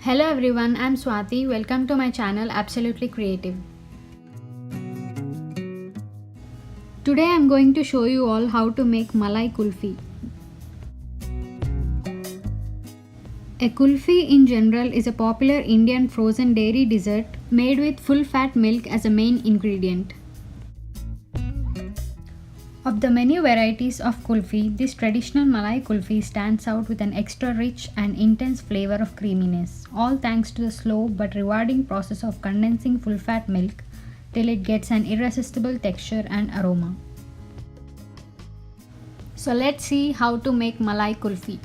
Hello everyone, I'm Swathi. Welcome to my channel Absolutely Creative. Today I'm going to show you all how to make Malai Kulfi. A kulfi in general is a popular Indian frozen dairy dessert made with full fat milk as a main ingredient. Of the many varieties of kulfi, this traditional Malai Kulfi stands out with an extra rich and intense flavor of creaminess, all thanks to the slow but rewarding process of condensing full fat milk till it gets an irresistible texture and aroma. So let's see how to make Malai Kulfi.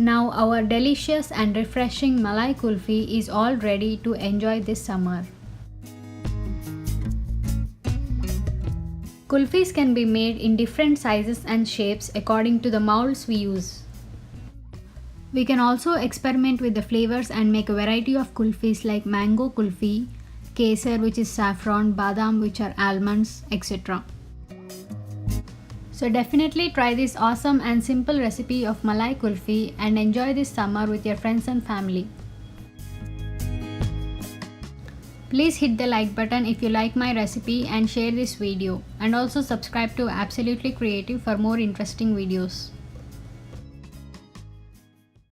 Now our delicious and refreshing Malai Kulfi is all ready to enjoy this summer. Kulfis can be made in different sizes and shapes according to the molds we use. We can also experiment with the flavors and make a variety of kulfis like mango kulfi, kesar which is saffron, badam which are almonds, etc. So definitely try this awesome and simple recipe of Malai Kulfi and enjoy this summer with your friends and family. Please hit the like button if you like my recipe and share this video, and also subscribe to Absolutely Creative for more interesting videos.